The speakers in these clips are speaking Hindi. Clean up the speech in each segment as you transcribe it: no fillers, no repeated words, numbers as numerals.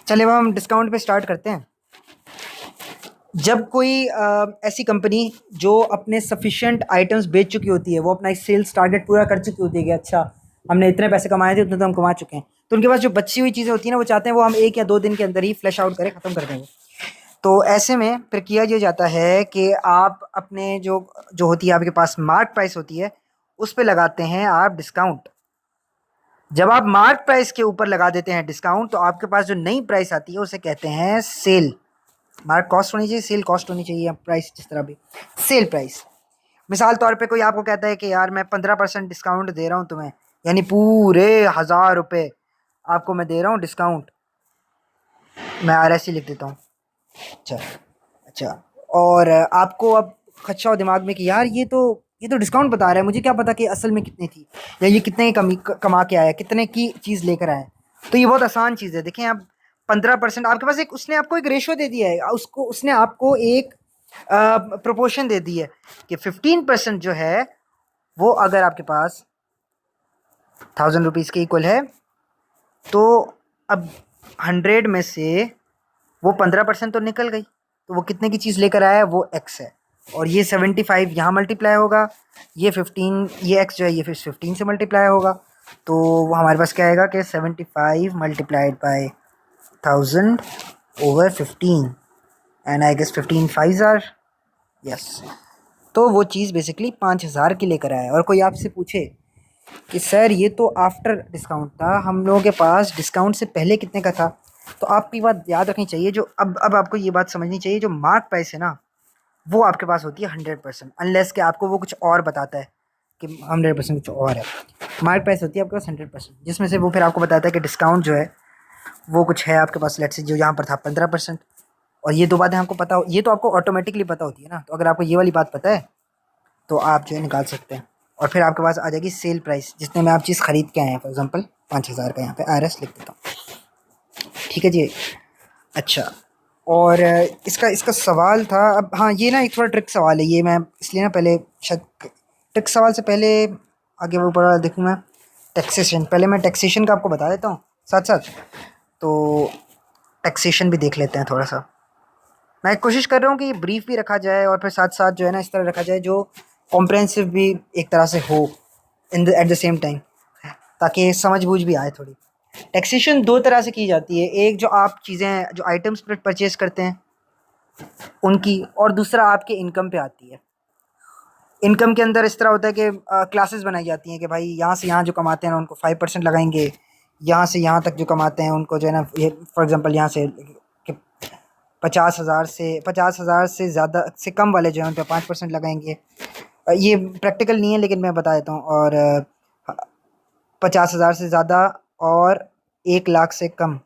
चले अब हम डिस्काउंट पे स्टार्ट करते हैं। जब कोई ऐसी कंपनी जो अपने सफिशिएंट आइटम्स बेच चुकी होती है, वो अपना सेल्स टारगेट पूरा कर चुकी होती है कि अच्छा हमने इतने पैसे कमाए थे, उतने तो हम कमा चुके हैं, तो उनके पास जो बची हुई चीज़ें होती हैं ना, वो चाहते हैं वो हम 1 या 2 दिन के अंदर ही फ्लैश आउट करें, ख़त्म कर दें। तो ऐसे में फिर किया ये जाता है कि आप अपने जो जो होती है आपके पास मार्क प्राइस होती है, उस पे लगाते हैं आप डिस्काउंट। जब आप मार्क प्राइस के ऊपर लगा देते हैं डिस्काउंट, तो आपके पास जो नई प्राइस आती है उसे कहते हैं सेल। मार्क कॉस्ट होनी चाहिए, सेल कॉस्ट होनी चाहिए, प्राइस जिस तरह भी, सेल प्राइस। मिसाल तौर पे कोई आपको कहता है कि यार मैं 15% डिस्काउंट दे रहा हूँ तुम्हें, यानी पूरे 1000 रुपये आपको मैं दे रहा हूँ डिस्काउंट। मैं RSC लिख देता हूँ। अच्छा अच्छा। और आपको अब खदशा हो दिमाग में कि यार ये तो डिस्काउंट बता रहा है, मुझे क्या पता कि असल में कितनी थी, या ये कितने की कमा के आया, कितने की चीज़ लेकर आया। तो ये बहुत आसान चीज़ है। देखें आप, 15% आपके पास एक, उसने आपको एक रेशो दे दिया है, उसने आपको एक प्रोपोर्शन दे दी है कि 15% जो है वो अगर आपके पास 1000 रुपीज़ के इक्वल है, तो अब 100 में से वो 15% तो निकल गई, तो वो कितने की चीज़ लेकर आया है, वो x है। और ये 75 यहाँ मल्टीप्लाई होगा, ये 15, ये x जो है ये फिर 15 से मल्टीप्लाई होगा। तो वो हमारे पास क्या आएगा कि 75 multiplied by 1000 over 15, and I guess 15 5 are, yes. तो वो चीज़ बेसिकली 5000 की लेकर आया है। और कोई आपसे पूछे कि सर ये तो आफ्टर डिस्काउंट था, हम लोगों के पास डिस्काउंट से पहले कितने का था, तो आपकी बात याद रखनी चाहिए, जो अब आपको ये बात समझनी चाहिए, जो मार्क प्राइस है ना, वो आपके पास होती है 100%, अनलेस कि आपको वो कुछ और बताता है कि 100% कुछ और है। मार्क प्राइस होती है आपके पास 100%, जिसमें से वो फिर आपको बताता है कि डिस्काउंट जो है वो कुछ है आपके पास, लेट्स से जो यहाँ पर था 15%। और ये दो बातें आपको पता हो, ये तो आपको ऑटोमेटिकली पता होती है ना, तो अगर आपको ये वाली बात पता है तो आप जो है निकाल सकते हैं। और फिर आपके पास आ जाएगी सेल प्राइस, जितने में आप चीज़ ख़रीद के आए हैं। फॉर एग्जांपल 5000 का यहाँ पे RS लिख देता हूँ, ठीक है जी। अच्छा, और इसका इसका सवाल था, अब हाँ ये ना एक थोड़ा ट्रिक सवाल है ये, मैं इसलिए ना पहले शायद ट्रिक सवाल से पहले आगे वो पढ़ा देखूँ मैं, टैक्सेशन, पहले मैं टैक्सेशन का आपको बता देता हूँ साथ साथ। तो टैक्सेशन भी देख लेते हैं थोड़ा सा। मैं कोशिश कर रहा हूँ कि ब्रीफ भी रखा जाए और फिर साथ साथ जो है ना इस तरह रखा जाए जो कॉम्प्रहेंसिव भी एक तरह से हो in the at the same time, ताकि समझ बूझ भी आए थोड़ी। टैक्सेशन दो तरह से की जाती है, एक जो आप चीज़ें जो आइटम्स पर परचेज करते हैं उनकी, और दूसरा आपके इनकम पे आती है। इनकम के अंदर इस तरह होता है कि क्लासेस बनाई जाती हैं कि भाई यहाँ से यहाँ जो कमाते हैं ना उनको 5% लगाएंगे, यहाँ से यहाँ तक जो कमाते हैं उनको जो है ना, ये फॉर एग्जांपल यहाँ से कि 50,000 से ज़्यादा से कम वाले जो हैं उन पर 5% लगाएंगे। ये प्रैक्टिकल नहीं है लेकिन मैं बता देता हूँ। और 50,000 से ज़्यादा और 1 लाख से कम,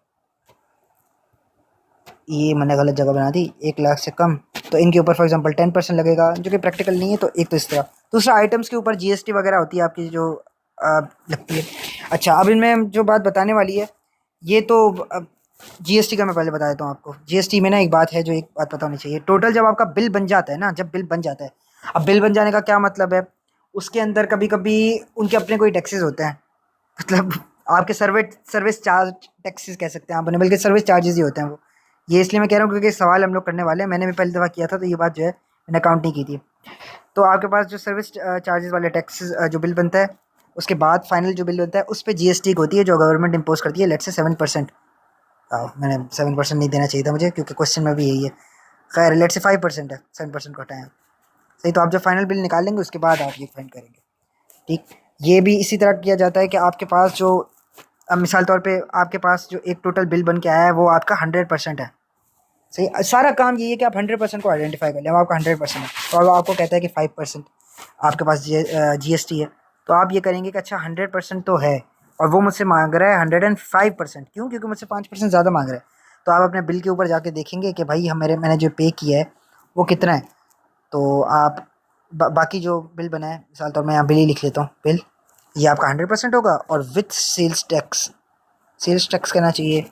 ये मैंने गलत जगह बना दी, 1 लाख से कम, तो इनके ऊपर फॉर एग्जांपल 10% लगेगा, जो कि प्रैक्टिकल नहीं है। तो एक तो इस तरह, दूसरा आइटम्स के ऊपर GST वगैरह होती है आपकी जो लगती है। अच्छा, अब इनमें जो बात बताने वाली है ये तो GST का मैं पहले बता देता हूँ आपको। GST में ना एक बात है जो एक बात पता होनी चाहिए, टोटल जब आपका बिल बन जाता है ना, जब बिल बन जाता है, अब बिल बन जाने का क्या मतलब है, उसके अंदर कभी कभी उनके अपने कोई टैक्सेस होते हैं, मतलब आपके सर्विस चार्ज टैक्सेस कह सकते हैं आप, बल्कि सर्विस चार्जेस ही होते हैं वो। ये इसलिए मैं कह रहा हूँ क्योंकि सवाल हम लोग करने वाले हैं, मैंने भी पहली दफ़ा किया था तो ये बात जो है मैंने काउंट नहीं की थी। तो आपके पास जो सर्विस चार्जेस वाले टैक्सेस जो बिल बनता है, उसके बाद फाइनल जो बिल बनता है उस पर GST होती है जो गवर्नमेंट इम्पोज करती है, लेट्स से 7%। मैंने 7% नहीं देना चाहिए था मुझे, क्योंकि क्वेश्चन में भी यही है। खैर लेट्स से 5% है, 7% को हटाएं। सही, तो आप जब फाइनल बिल निकाल लेंगे उसके बाद आप ये फाइंड करेंगे, ठीक। ये भी इसी तरह किया जाता है कि आपके पास जो, अब मिसाल तौर पे आपके पास जो एक टोटल बिल बन के आया है वो आपका 100% है। सही, सारा काम यही है कि आप 100% को आइडेंटिफाई कर लें, वो आपका 100% है। तो अब आपको कहता है कि 5% आपके पास GST है, तो आप ये करेंगे कि अच्छा 100% तो है, और वो मुझसे मांग रहा है 105%, क्यों, क्योंकि मुझसे 5% ज़्यादा मांग रहा है। तो आप अपने बिल के ऊपर जाके देखेंगे कि भाई मैंने जो पे किया है वो कितना है। तो आप बाकी जो बिल बना है, मिसाल तौर मैं यहाँ बिल ही लिख लेता हूँ, बिल ये आपका 100% होगा, और with sales tax, sales tax कहना चाहिए,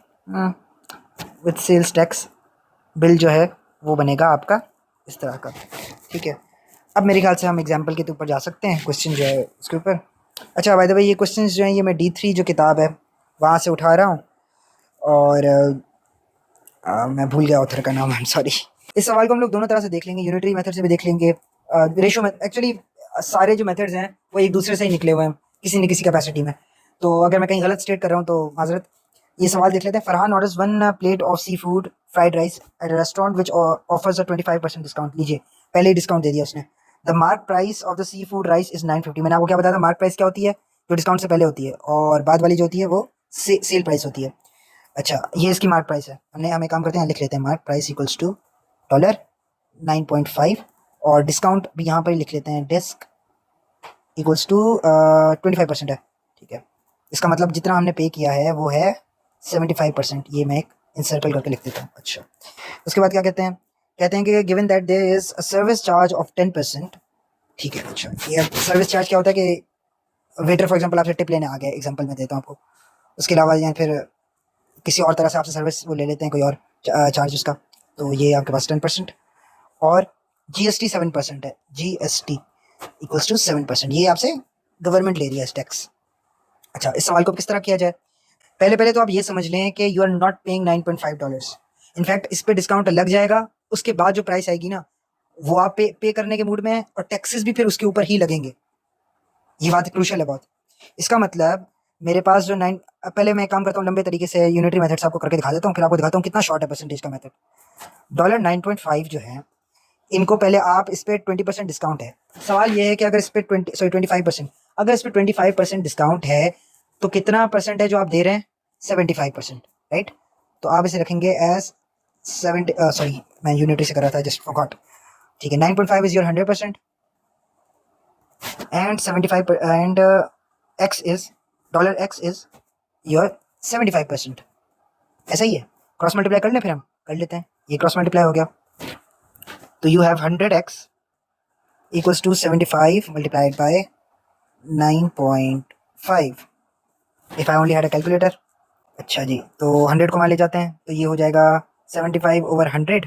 विथ सेल्स टैक्स बिल जो है वो बनेगा आपका इस तरह का, ठीक है। अब मेरे ख्याल से हम एग्जाम्पल के ऊपर जा सकते हैं, क्वेश्चन जो है उसके ऊपर। अच्छा बाय द वे, ये क्वेश्चन जो हैं ये मैं D3 जो किताब है वहाँ से उठा रहा हूँ, और मैं भूल गया ऑथर का नाम, आई एम सॉरी। इस सवाल को हम लोग दोनों तरह से देख लेंगे, यूनिटरी मेथड से भी देख लेंगे, रेशो में। एक्चुअली सारे जो मेथड्स हैं वो एक दूसरे से ही निकले हुए हैं किसी न किसी कैपेसिटी में। तो अगर मैं कहीं गलत स्टेट कर रहा हूँ तो माजरत। ये सवाल देख लेते हैं। Farhan orders 1 plate of seafood fried rice at restaurant which offers a 25% discount. लीजिए, पहले ही डिस्काउंट दे दिया उसने। The mark price of the seafood rice is 950। मैंने आपको क्या बताया था, मार्क प्राइस क्या होती है, जो डिस्काउंट से पहले होती है, और बाद वाली जो होती है वो सेल प्राइस होती है। अच्छा, ये इसकी मार्क प्राइस है। हम एक काम करते हैं, लिख लेते हैं mark price equals to dollar 9.5, और डिस्काउंट भी यहाँ पर लिख लेते हैं, डिस्क इक्वल्स टू 25% है। ठीक है, इसका मतलब जितना हमने पे किया है वो है 75%। ये मैं एक इंसर्कल करके लिख देता हूँ। अच्छा, उसके बाद क्या कहते हैं, कहते हैं कि given that there is a service charge of 10%। ठीक है, अच्छा, ये सर्विस चार्ज क्या होता है कि वेटर फॉर एग्जांपल आपसे टिप लेने आ गया, एग्जांपल मैं देता हूँ आपको। उसके अलावा या फिर किसी और तरह से आपसे सर्विस वो ले लेते हैं, कोई और चार्ज उसका, तो ये आपके पास 10%। और जीएसटी 7% है। जीएसटी इक्वल्स टू 7%, ये आपसे गवर्नमेंट ले रही है टैक्स। अच्छा, इस सवाल को किस तरह किया जाए, पहले पहले तो आप ये समझ लें कि you are not paying $9.5। In fact इस पे डिस्काउंट लग जाएगा, उसके बाद जो प्राइस आएगी ना वो आप पे करने के मूड में हैं, और टैक्सेस भी फिर उसके ऊपर ही लगेंगे। ये बात क्रूशल है बहुत। इसका मतलब मेरे पास जो 9, पहले मैं एक काम करता हूँ, लंबे तरीके से यूनिटरी मेथड्स आपको करके दिखा देता हूँ, फिर आपको दिखाता हूँ कितना शॉर्ट है परसेंटेज का मेथड। डॉलर 9.5 जो है, इनको पहले आप इस पर 20% डिस्काउंट है। सवाल ये है कि अगर इस पर 25%, अगर इस पर 25% डिस्काउंट है तो कितना परसेंट है जो आप दे रहे हैं, 75%, राइट। तो आप इसे रखेंगे एज 70, सॉरी मैं यूनिटरी से कर रहा था, जस्ट फॉरगॉट। ठीक है, 9.5 is your 100% and 75 and x is dollar x is your 75%। ऐसा ही है, क्रॉस मल्टीप्लाई कर लें, फिर हम कर लेते हैं। ये क्रॉस मल्टीप्लाई हो गया, तो you have 100x equals to 75 multiplied by 9.5 if I only had a calculator। अच्छा जी, तो 100 को मान ले जाते हैं, तो ये हो जाएगा 75 over 100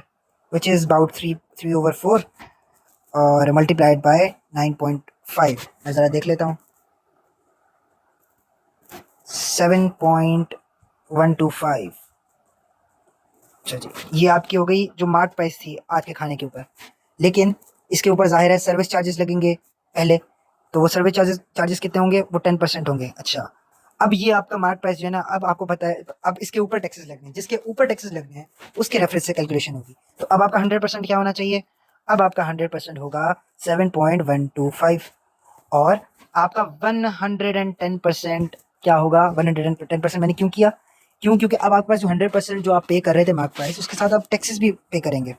which is about 3 over 4 और multiplied by 9.5। मैं ज़रा देख लेता हूँ, 7.125। अच्छा जी, ये आपकी हो गई जो मार्क प्राइस थी आज के खाने के ऊपर। लेकिन इसके ऊपर जाहिर है सर्विस चार्जेस लगेंगे पहले, तो वो सर्विस चार्जेस कितने होंगे, वो 10% होंगे। अच्छा, अब ये आपका मार्क प्राइस जो है ना, अब आपको पता है, अब इसके ऊपर टैक्सेस लगने हैं, जिसके ऊपर टैक्सेस लगने हैं उसके रेफरेंस से कैलकुलेशन होगी। तो अब आपका 100% क्या होना चाहिए, अब आपका 100% होगा 7.125, और आपका 110% क्या होगा, 110% मैंने क्यों किया, क्योंकि अब आपके पास जो 100% जो आप पे कर रहे थे मार्क प्राइस, उसके साथ आप टैक्सेस भी पे करेंगे,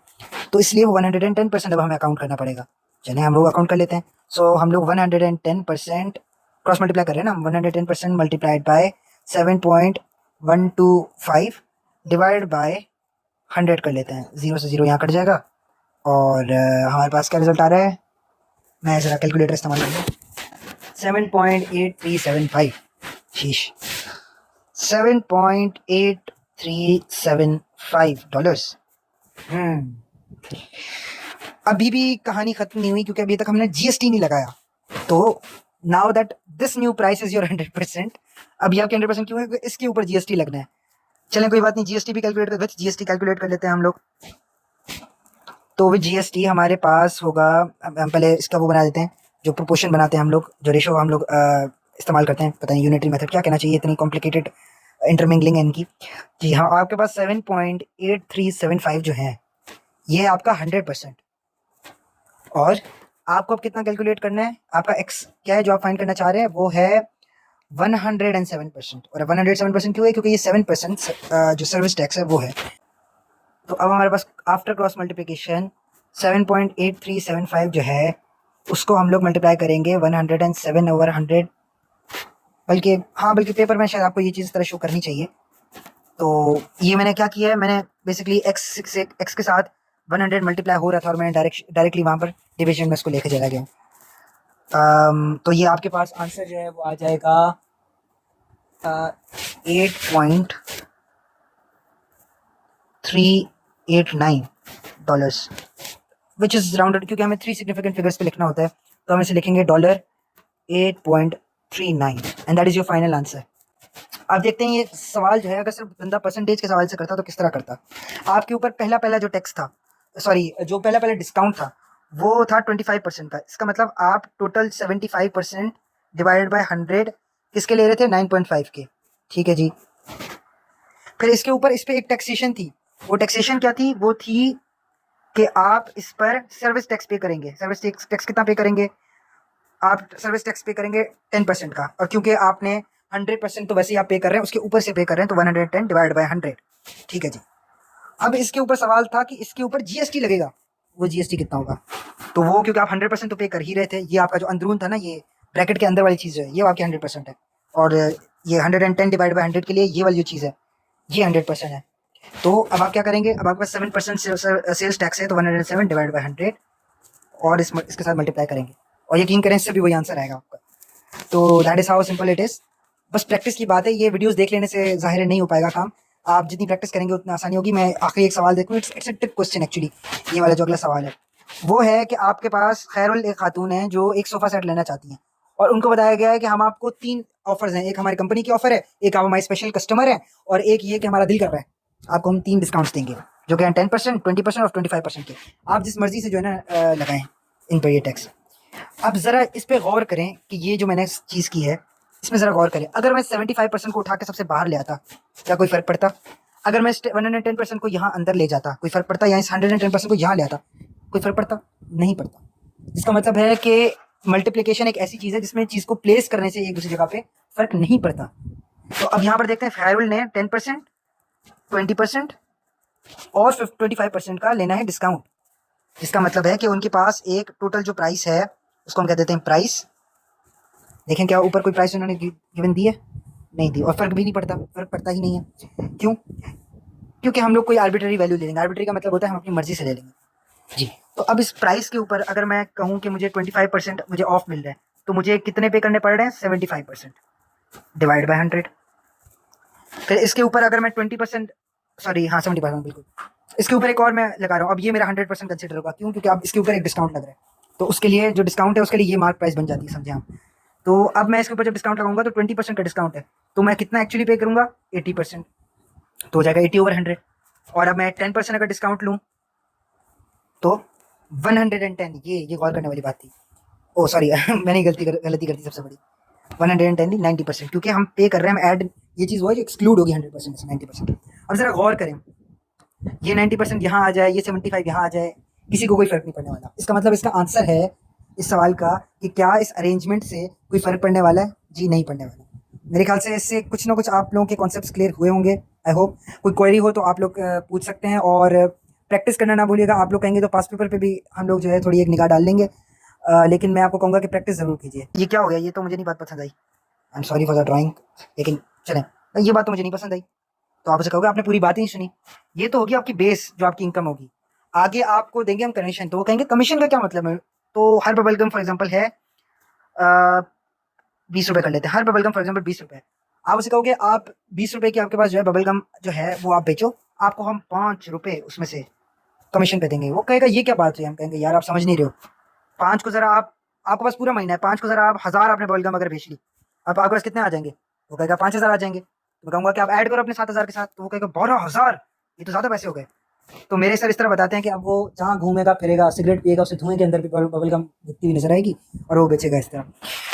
तो इसलिए वो 110% अब हमें अकाउंट करना पड़ेगा। चलिए हम लोग अकाउंट कर लेते हैं। सो हम लोग 110% क्रॉस मल्टीप्लाई कर रहे हैं ना, 110% मल्टीप्लाइड बाय 7.125 डिवाइड बाय 100 कर लेते हैं, 0 से 0 यहाँ कट जाएगा, और हमारे पास क्या रिजल्ट आ रहा है, मैं ज़रा कैलकुलेटर इस्तेमाल कर लूँ, 7.8375। शीश, $7.8375। अभी भी कहानी खत्म नहीं हुई, क्योंकि अभी तक हमने जीएसटी नहीं लगाया। तो now that this new price is your 100%, अभी आपके 100% क्यों है, इसके ऊपर जीएसटी लगना है। चलें कोई बात नहीं, जीएसटी भी कैलकुलेट कर, विथ जीएसटी कैलकुलेट कर लेते हैं हम लोग। तो विथ जीएसटी हमारे पास होगा, हम पहले इसका वो बना देते हैं, जो प्रोपोर्शन बनाते हैं हम लोग, जो रेशो हम लोग इस्तेमाल करते हैं, पता नहीं यूनिटरी मेथड क्या कहना चाहिए, इतनी कॉम्प्लिकेटेड इंटरमिंगलिंग है इनकी। जी हाँ, आपके पास 7.8375 जो है ये आपका 100%, और आपको अब कितना कैलकुलेट करना है, आपका एक्स क्या है जो आप फाइंड करना चाह रहे हैं, वो है 107%। और 107% क्यों है, क्योंकि ये 7% जो सर्विस टैक्स है वो है। तो अब हमारे पास आफ्टर क्रॉस मल्टीप्लिकेशन 7.8375 जो है उसको हम लोग मल्टीप्लाई करेंगे 107 ओवर 100, बल्कि पेपर में शायद आपको ये चीज़ इस तरह शो करनी चाहिए। तो ये मैंने क्या किया है, मैंने बेसिकली एक्स के साथ 100 मल्टीप्लाई हो रहा था, और मैंने डायरेक्टली वहाँ पर डिवीजन में उसको लेके चला गया। तो ये आपके पास आंसर जो है वो आ जाएगा $8.389, विच इज़ राउंडेड, क्योंकि हमें 3 सिग्निफिकेंट फिगर्स पे लिखना होता है, तो हम इसे लिखेंगे $8.39 and that is your final answer. आप देखते हैं ये सवाल जो है अगर सिर्फ बंदा परसेंटेज के सवाल से करता तो किस तरह करता। आपके ऊपर पहला पहला जो टैक्स था, सॉरी जो पहला पहला डिस्काउंट था वो था 25% का। इसका मतलब आप टोटल 75% डिवाइडेड बाय 100 किसके ले रहे थे, 9.5 के। ठीक है जी। फिर इसके ऊपर इस पर एक टैक्सेशन थी, वो टैक्सेशन क्या थी, वो थी कि आप इस पर सर्विस टैक्स पे करेंगे। सर्विस टैक्स कितना पे करेंगे, आप सर्विस टैक्स पे करेंगे 10% का, और क्योंकि आपने 100% तो वैसे ही आप पे कर रहे हैं, उसके ऊपर से पे कर रहे हैं, तो 110 डिवाइड बाय 100। ठीक है जी। अब इसके ऊपर सवाल था कि इसके ऊपर जीएसटी लगेगा, वो जीएसटी कितना होगा। तो वो क्योंकि आप 100% तो पे कर ही रहे थे, ये आपका जो अंदरून था ना, ये ब्रैकेट के अंदर वाली चीज़ है, ये आपकी 100% है, और ये 110 डिवाइड बाई 100 के लिए ये वाली जो चीज़ है ये 100% है। तो अब आप क्या करेंगे, अब आपके पास 7% सेल्स टैक्स है, तो 107 डिवाइड बाई 100 और इसके साथ मल्टीप्लाई करेंगे, और यकीन करें इससे भी वही आंसर आएगा आपका। तो that is how simple it is. बस प्रैक्टिस की बात है, ये वीडियोस देख लेने से ज़ाहिर नहीं हो पाएगा काम, आप जितनी प्रैक्टिस करेंगे उतनी आसानी होगी। मैं आखिरी एक सवाल देखूँ, it's a trick question actually. ये वाला जो अगला सवाल है वो है कि आपके पास खैरुल एक खातून है जो एक सोफ़ा सेट लेना चाहती हैं, और उनको बताया गया है कि हम आपको 3 ऑफर्स हैं, एक हमारी कंपनी की ऑफर है, एक आप हमारे स्पेशल कस्टमर हैं, और एक ये कि हमारा दिल कर रहा है आपको हम 3 डिस्काउंट्स देंगे, जो कि हैं 10%, 20% और 25% के। आप जिस मर्जी से जो है ना लगाएं इन पर ये टैक्स। अब ज़रा इस पर गौर करें कि ये जो मैंने चीज़ की है इसमें ज़रा गौर करें। अगर मैं 75% को उठा के सबसे बाहर ले आता, क्या कोई फ़र्क पड़ता? अगर मैं 110% को यहाँ अंदर ले जाता, कोई फ़र्क पड़ता? या इस 110% को यहाँ ले आता, कोई फ़र्क पड़ता? नहीं पड़ता। इसका मतलब है कि मल्टीप्लिकेशन एक ऐसी चीज़ है जिसमें चीज़ को प्लेस करने से एक दूसरी जगह पे फ़र्क नहीं पड़ता। तो अब यहाँ पर देखते हैं, फैरुल ने 10%, 20% और 25% का लेना है डिस्काउंट। इसका मतलब है कि उनके पास एक टोटल जो प्राइस है उसको हम कह देते हैं प्राइस। देखें क्या ऊपर कोई प्राइस उन्होंने गिवन दी है? नहीं दी, और फ़र्क भी नहीं पड़ता, फ़र्क पड़ता ही नहीं है। क्यों? क्योंकि हम लोग कोई आर्बिट्ररी वैल्यू ले लेंगे। आर्बिट्ररी का मतलब होता है हम अपनी मर्जी से ले लेंगे जी। तो अब इस प्राइस के ऊपर अगर मैं कहूँ कि मुझे 25% मुझे ऑफ मिल रहा है, तो मुझे कितने पे करने पड़ रहे हैं, 75% डिवाइड बाय 100। फिर इसके ऊपर अगर मैं 20%, सॉरी हाँ 70% बिल्कुल, इसके ऊपर एक और मैं लगा रहा हूँ। अब ये मेरा 100% कंसिडर होगा, क्यों? क्योंकि अब इसके ऊपर एक डिस्काउंट लग रहा है, तो उसके लिए जो डिस्काउंट है उसके लिए ये मार्क प्राइस बन जाती है, समझे आप। तो अब मैं इसके ऊपर जब डिस्काउंट लगाऊंगा तो 20% का डिस्काउंट है, तो मैं कितना एक्चुअली पे करूँगा, 80%, तो हो जाएगा 80/100। और अब मैं 10% अगर डिस्काउंट लूँ तो 110, ये गौर करने वाली बात थी। ओ सॉरी मैंने गलती कर दी सबसे बड़ी। 110 नहीं, 90%, क्योंकि हम पे कर रहे हैं, हम ऐड, ये चीज़ वो है जो एक्सक्लूड होगी 100% से 90%। अब ज़रा गौर करें, ये 90% यहाँ आ जाए, ये 75 यहाँ आ जाए, किसी को कोई फ़र्क नहीं पड़ने वाला। इसका मतलब इसका आंसर है इस सवाल का कि क्या इस अरेंजमेंट से कोई फ़र्क पड़ने वाला है? जी नहीं पड़ने वाला। मेरे ख्याल से इससे कुछ ना कुछ आप लोगों के कॉन्सेप्ट्स क्लियर हुए होंगे, आई होप। कोई क्वेरी हो तो आप लोग पूछ सकते हैं, और प्रैक्टिस करना ना भूलिएगा। आप लोग कहेंगे तो पास पेपर पे भी हम लोग जो है थोड़ी एक निगाह डाल लेंगे, लेकिन मैं आपको कहूँगा कि प्रैक्टिस ज़रूर कीजिए। ये क्या हो गया, ये तो मुझे नहीं बात पसंद आई, I am sorry for the drawing, लेकिन चलें, ये बात तो मुझे नहीं पसंद आई। तो आप उसे कहोगे आपने पूरी बात ही नहीं सुनी। ये तो होगी आपकी बेस, जो आपकी इनकम होगी। आगे आपको देंगे हम कमीशन, तो वो कहेंगे कमीशन का क्या मतलब है? तो हर बबल गम फॉर एग्जाम्पल है 20 रुपये कर लेते हैं, हर बबल गम फॉर एग्जाम्पल 20 रुपये। आप उसे कहोगे आप 20 रुपये की आपके पास जो है बबल गम जो है वो आप बेचो, आपको हम 5 रुपये उसमें से कमीशन पे देंगे। वो कहेगा ये क्या बात है? हम कहेंगे यार आप समझ नहीं रहे हो। 5 को ज़रा आप, आपके पास पूरा महीना है, 5 को ज़रा आप 1000 आपने बबल गम अगर बेच ली, अब आपके पास कितने आ जाएंगे? वो कहेगा 5000 आ जाएंगे। तो मैं कहूँगा कि आप ऐड करो अपने 7000 के साथ, तो वो कहेगा 12000, ये तो ज़्यादा पैसे हो गए। तो मेरे सर इस तरह बताते हैं कि अब वो जहाँ घूमेगा फिरेगा, सिगरेट पिएगा, उसे धुएं के अंदर भी बबल गम दिखती हुई नजर आएगी, और वो बेचेगा इस तरह।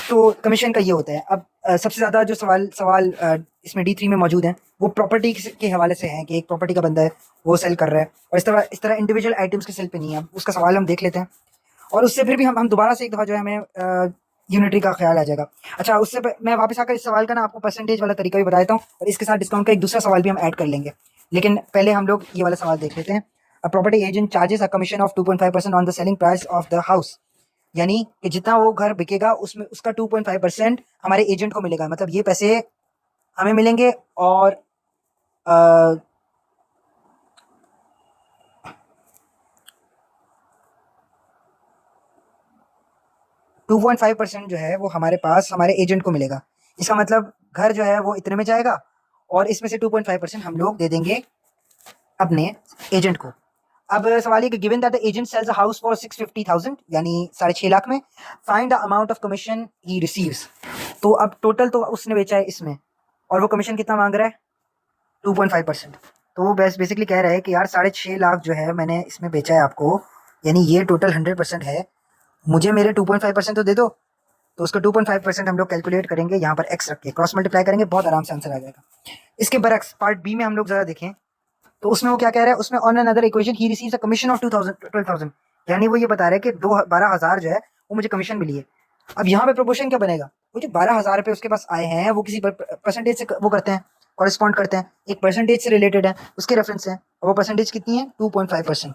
तो कमीशन का ये होता है। अब सबसे ज़्यादा जो सवाल सवाल इसमें D3 में मौजूद हैं वो प्रॉपर्टी के हवाले से हैं, कि एक प्रॉपर्टी का बंदा है वो सेल कर रहा है, और इस तरह इंडिविजुअल आइटम्स के सेल पे नहीं है। उसका सवाल हम देख लेते हैं, और उससे फिर भी हम दोबारा से एक दफ़ा जो है हमें यूनिटरी का ख्याल आ जाएगा। अच्छा, मैं वापस आकर इस सवाल का ना आपको परसेंटेज वाला तरीका भी बता देता हूँ, और इसके साथ डिस्काउंट का एक दूसरा सवाल भी हम ऐड कर लेंगे। लेकिन पहले हम लोग ये वाला सवाल देख लेते हैं। A property agent charges a commission of 2.5% on the selling price of the house. यानी कि जितना वो घर बिकेगा उसमें उसका 2.5% हमारे एजेंट को मिलेगा। मतलब ये पैसे हमें मिलेंगे, और 2.5% जो है वो हमारे पास हमारे एजेंट को मिलेगा। इसका मतलब घर जो है वो इतने में जाएगा, और इसमें से 2.5% हम लोग दे देंगे अपने एजेंट को। अब सवाल ये कि given that the agent sells a house for 650,000 यानी 6.5 लाख में, find the amount of commission he receives. तो अब टोटल तो उसने बेचा है इसमें, और वो कमीशन कितना मांग रहा है, 2.5%। तो वो बेसिकली कह रहा है कि यार 6.5 लाख जो है मैंने इसमें बेचा है आपको, यानी ये टोटल 100% है, मुझे मेरे 2.5% तो दे दो। तो उसका 2.5% हम लोग कैलकुलेट करेंगे, यहाँ पर एक्स रख के क्रॉस मल्टीप्लाई करेंगे, बहुत आराम से आंसर आ जाएगा। इसके बरक्स पार्ट बी में हम लोग ज़रा देखें तो उसमें वो क्या कह रहा है, उसमें on another equation he receives a commission of 12,000, यानी वो ये बता रहा है कि 12,000 जो है वो मुझे कमीशन मिली है। अब यहाँ पे प्रोपोर्शन क्या बनेगा, वो जो 12,000 रुपये उसके पास आए हैं वो किसी परसेंटेज से वो करते हैं, कॉरेस्पॉन्ड करते हैं, एक परसेंटेज से रिलेटेड है, उसके रेफरेंस है, और वो परसेंटेज कितनी है, 2.5%।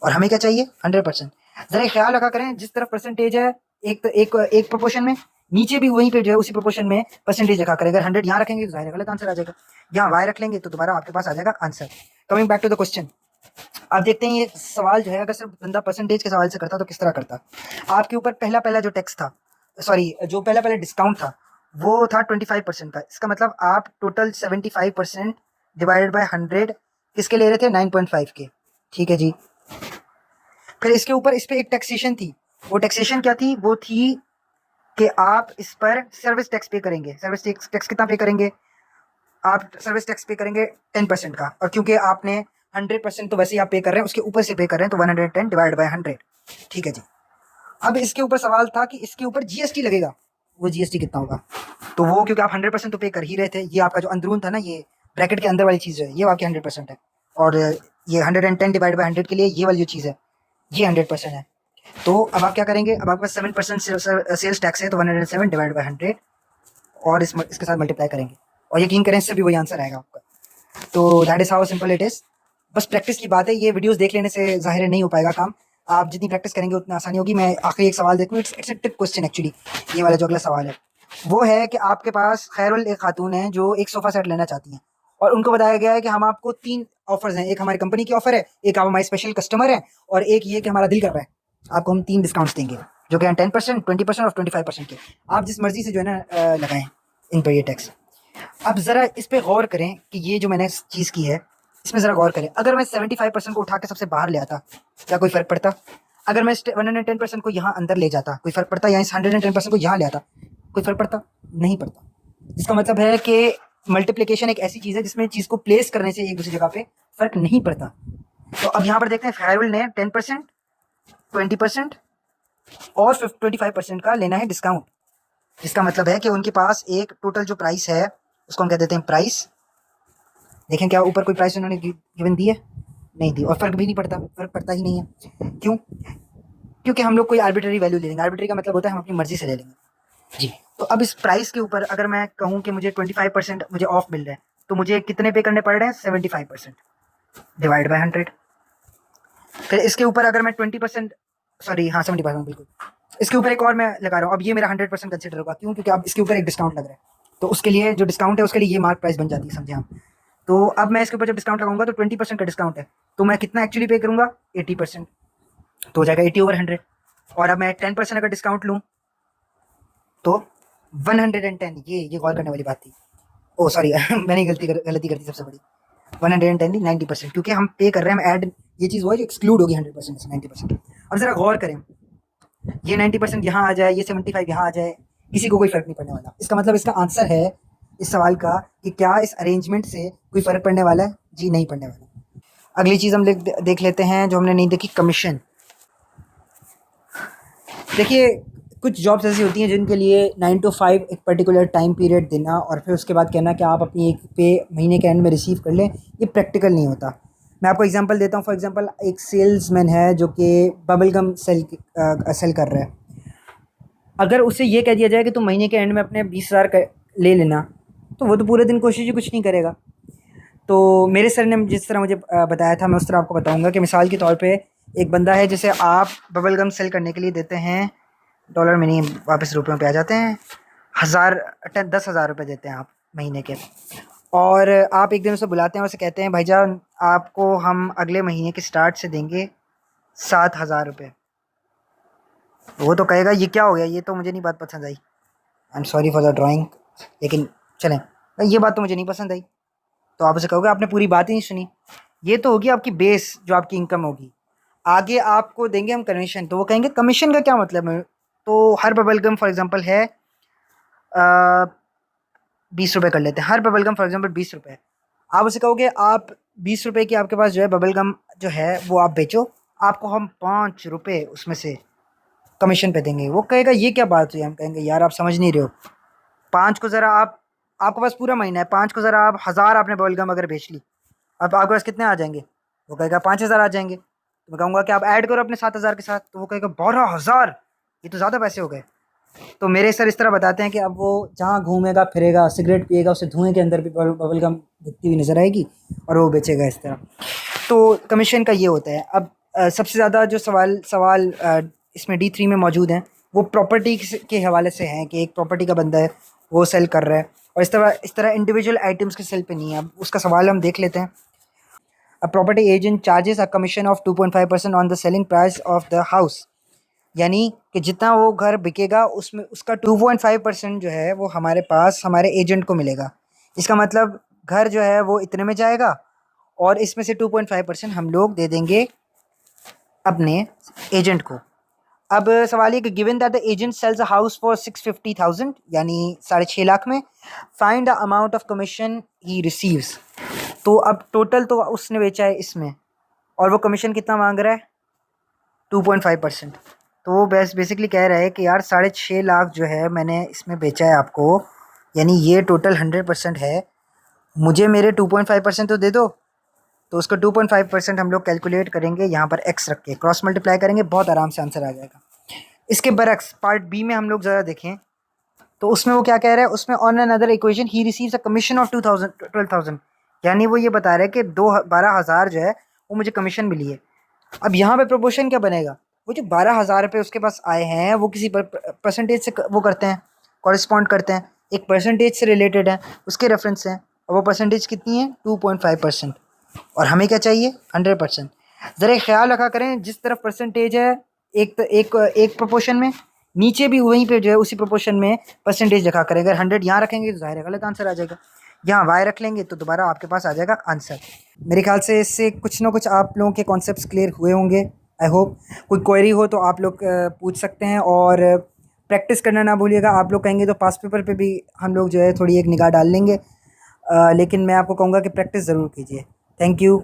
और हमें क्या चाहिए, 100%। जरा ख्याल रखा करें, जिस तरफ परसेंटेज है एक प्रोपोर्शन में, नीचे भी वहीं पे जो है उसी प्रोपोर्शन में परसेंटेज रखा करें। अगर 100 यहाँ रखेंगे तो जाहिर गलत आंसर आ जाएगा, यहाँ वाई रख लेंगे तो दोबारा आपके पास आ जाएगा answer. Coming back to the question, अब देखते हैं ये सवाल जो है अगर सिर्फ बंदा परसेंटेज के सवाल से करता तो किस तरह करता। आपके ऊपर पहला पहला जो टैक्स था, सॉरी जो पहला पहला डिस्काउंट था वो था 25% का। इसका मतलब आप टोटल 75% डिवाइडेड बाय 100 किसके ले रहे थे, 9.5 के। ठीक है जी। फिर इसके ऊपर इस पर एक टैक्सेशन थी, वो टैक्सेशन क्या थी, वो थी कि आप इस पर सर्विस टैक्स पे करेंगे। सर्विस टैक्स कितना पे करेंगे, आप सर्विस टैक्स पे करेंगे 10% का, और क्योंकि आपने 100% तो वैसे ही आप पे कर रहे हैं, उसके ऊपर से पे कर रहे हैं, तो 110 डिवाइड बाय 100। ठीक है जी। अब इसके ऊपर सवाल था कि इसके ऊपर जीएसटी लगेगा, वो जीएसटी कितना होगा। तो वो क्योंकि आप 100% तो पे कर ही रहे थे, ये आपका जो अंदरून था ना, ये ब्रैकेट के अंदर वाली चीज़ है, ये आपकी 100% है, और ये 110 डिवाइड बाई 100 के लिए ये वाली जो चीज़ है ये 100% है। तो अब आप क्या करेंगे, अब आपके पास 7% सेल्स टैक्स है, तो 107 डिवाइड बाई 100 और इसके साथ मल्टीप्लाई करेंगे, और यकीन करें इससे भी वही आंसर आएगा आपका। तो that is how simple it is. बस प्रैक्टिस की बात है, ये वीडियोस देख लेने से ज़ाहिर नहीं हो पाएगा काम, आप जितनी प्रैक्टिस करेंगे उतनी आसानी होगी। मैं आखिरी एक सवाल देखूँ, it's a trick question actually. ये वाला जो अगला सवाल है वो है कि आपके पास खैरुल एक खातून है जो एक सोफ़ा सेट लेना चाहती हैं, और उनको बताया गया है कि हम आपको 3 ऑफर्स हैं, एक हमारी कंपनी की ऑफर है, एक आप हमारे स्पेशल कस्टमर हैं, और एक ये कि हमारा दिल कर रहा है आपको हम 3 डिस्काउंट्स देंगे, जो कि हैं 10%, 20% और 25% के। आप जिस मर्जी से जो है ना लगाएं इन पर ये टैक्स। अब ज़रा इस पे गौर करें कि ये जो मैंने चीज़ की है इसमें ज़रा गौर करें, अगर मैं 75% को उठा के सबसे बाहर ले आता क्या कोई फ़र्क पड़ता, अगर मैं 110% को यहाँ अंदर ले जाता कोई फ़र्क पड़ता, या इस 110% को यहाँ ले आता कोई फ़र्क पड़ता, नहीं पड़ता। इसका मतलब है कि मल्टीप्लिकेशन एक ऐसी चीज़ है जिसमें चीज़ को प्लेस करने से एक दूसरी जगह पे फ़र्क नहीं पड़ता। तो अब यहाँ पर देखते हैं खैरुल ने 10%, 20% और 25% का लेना है डिस्काउंट। इसका मतलब है कि उनके पास एक टोटल जो प्राइस है उसको हम कह देते हैं प्राइस। देखें क्या ऊपर कोई प्राइस उन्होंने गिवन दी है, नहीं दी, और फ़र्क भी नहीं पड़ता, फ़र्क पड़ता ही नहीं है। क्यों, क्योंकि हम लोग कोई आर्बिट्ररी वैल्यू ले लेंगे, आर्बिट्ररी का मतलब होता है हम अपनी मर्जी से ले लेंगे जी। तो अब इस प्राइस के ऊपर अगर मैं कहूँ कि मुझे 25% मुझे ऑफ मिल रहा है, तो मुझे कितने पे करने पड़ रहे हैं, 75% डिवाइड बाई 100। फिर इसके ऊपर अगर मैं 20%, सॉरी हाँ 70% बिल्कुल, इसके ऊपर एक और मैं लगा रहा हूँ, अब ये मेरा 100% कंसिडर होगा, क्यों, क्योंकि अब इसके ऊपर एक डिस्काउंट लग रहा है, तो उसके लिए जो डिस्काउंट है उसके लिए ये मार्क प्राइस बन जाती है, समझे आप। तो अब मैं इसके ऊपर जब डिस्काउंट लगाऊंगा तो 20% का डिस्काउंट है, तो मैं कितना एक्चुअली पे करूंगा, 80%, तो हो जाएगा 80/100। और अब मैं 10% अगर डिस्काउंट लूँ तो 110, ये गौर करने वाली बात थी, ओ सॉरी मैंने गलती कर दी सबसे बड़ी, 110 थी 90%, क्योंकि हम पे कर रहे हैं, हम ऐड ये चीज़ वो है जो एक्सक्लूड होगी 100% से 90%। अब ज़रा गौर करें, ये 90% यहाँ आ जाए, ये 75 यहाँ आ जाए, किसी को कोई फ़र्क नहीं पड़ने वाला। इसका मतलब इसका आंसर है इस सवाल का कि क्या इस अरेंजमेंट से कोई फ़र्क पड़ने वाला है, जी नहीं पड़ने वाला। अगली चीज़ हम देख लेते हैं जो हमने नहीं देखी, कमीशन। देखिए कुछ जॉब्स ऐसी होती हैं जिनके लिए 9 to 5 एक पर्टिकुलर टाइम पीरियड देना और फिर उसके बाद कहना कि आप अपनी एक पे महीने के एंड में रिसीव कर लें, ये प्रैक्टिकल नहीं होता। मैं आपको एग्जांपल देता हूँ। फॉर एग्जांपल एक सेल्समैन है जो कि बबल गम सेल कर रहा है। अगर उसे ये कह दिया जाए कि तुम महीने के एंड में अपने 20,000 ले लेना, तो वो तो पूरे दिन कोशिश ही कुछ नहीं करेगा। तो मेरे सर ने जिस तरह मुझे बताया था मैं उस तरह आपको बताऊंगा कि मिसाल के तौर पे एक बंदा है जिसे आप बबल गम सेल करने के लिए देते हैं, डॉलर में नहीं वापस रुपयों पे आ जाते हैं, 10,000 रुपये देते हैं आप महीने के, और आप एक दिन उसे बुलाते हैं और उसे कहते हैं भाईजान आपको हम अगले महीने के स्टार्ट से देंगे 7,000 रुपये। वो तो कहेगा ये क्या हो गया, ये तो मुझे नहीं बात पसंद आई, I am sorry for the drawing, लेकिन चलें ये बात तो मुझे नहीं पसंद आई। तो आप उसे कहोगे आपने पूरी बात ही नहीं सुनी। ये तो होगी आपकी बेस जो आपकी इनकम होगी, आगे आपको देंगे हम कमीशन। तो वो कहेंगे कमीशन का क्या मतलब है। तो हर बबल गम फॉर एग्जांपल है 20 रुपये कर लेते हैं, हर बबल गम फॉर एग्जाम्पल 20 रुपये। आप उसे कहोगे आप 20 रुपये की आपके पास जो है बबल गम जो है वो आप बेचो, आपको हम 5 रुपये उसमें से कमीशन पे देंगे। वो कहेगा ये क्या बात हुई? हम कहेंगे यार आप समझ नहीं रहे हो, 5 को ज़रा आप, आपके पास पूरा महीना है, 5 को ज़रा आप 1000 आपने बबल गम अगर बेच ली, अब आपके पास कितने आ जाएंगे? वो कहेगा 5000 आ जाएंगे। तो मैं कहूँगा कि आप ऐड करो अपने 7000 के साथ, तो वो कहेगा 12000, ये तो ज़्यादा पैसे हो गए। तो मेरे सर इस तरह बताते हैं कि अब वो जहाँ घूमेगा फिरेगा सिगरेट पिएगा उसे धुएं के अंदर भी बबल गम दिखती हुई नज़र आएगी और वो बेचेगा इस तरह। तो कमीशन का ये होता है। अब सबसे ज़्यादा जो सवाल सवाल इसमें D3 में मौजूद हैं वो प्रॉपर्टी के हवाले से हैं कि एक प्रॉपर्टी का बंदा है वो सेल कर रहा है, और इस तरह इंडिविजुअल आइटम्स के सेल पे नहीं है। अब उसका सवाल हम देख लेते हैं। A property agent charges a commission of 2.5% on the selling price of the house, यानी कि जितना वो घर बिकेगा उसमें उसका 2.5% जो है वो हमारे पास हमारे एजेंट को मिलेगा। इसका मतलब घर जो है वो इतने में जाएगा और इसमें से 2.5% हम लोग दे देंगे अपने एजेंट को। अब सवाल ये कि given that the agent sells a house for 650,000 यानी 6.5 लाख में, find the amount of commission he receives. तो अब टोटल तो उसने बेचा है इसमें, और वो कमीशन कितना मांग रहा है? 2.5%। तो वो बेसिकली कह रहा है कि यार 6.5 लाख जो है मैंने इसमें बेचा है आपको, यानी ये टोटल 100% है, मुझे मेरे 2.5% तो दे दो। तो उसका 2.5% हम लोग कैलकुलेट करेंगे यहाँ पर एक्स रख के, क्रॉस मल्टीप्लाई करेंगे, बहुत आराम से आंसर आ जाएगा। इसके बरक्स पार्ट बी में हम लोग ज़रा देखें तो उसमें वो क्या कह रहा है, उसमें on another equation he receives a commission of 12,000, यानी वो ये बता रहा है कि 12,000 जो है वो मुझे कमीशन मिली है। अब यहाँ पे प्रोपोर्शन क्या बनेगा? वो जो 12,000 रुपये उसके पास आए हैं वो किसी परसेंटेज से वो करते हैं, कॉरेस्पॉन्ड करते हैं, एक परसेंटेज से रिलेटेड है, उसके रेफरेंस से हैं, और वो परसेंटेज कितनी है? 2.5%। और हमें क्या चाहिए? 100%। ज़रा ख्याल रखा करें जिस तरफ परसेंटेज है एक प्रोपोर्शन में, नीचे भी वहीं पे जो है उसी प्रोपोर्शन में परसेंटेज रखा करें। अगर 100 यहाँ रखेंगे तो ज़ाहिर है गलत आंसर आ जाएगा, यहाँ वाई रख लेंगे तो दोबारा आपके पास आ जाएगा आंसर। मेरे ख्याल से इससे कुछ ना कुछ आप लोगों के कॉन्सेप्ट्स क्लियर हुए होंगे। आई होप कोई क्वेरी हो तो आप लोग पूछ सकते हैं, और प्रैक्टिस करना ना भूलिएगा। आप लोग कहेंगे तो पास पेपर पे भी हम लोग जो है थोड़ी एक निगाह डाल लेंगे, लेकिन मैं आपको कहूँगा कि प्रैक्टिस ज़रूर कीजिए। Thank you.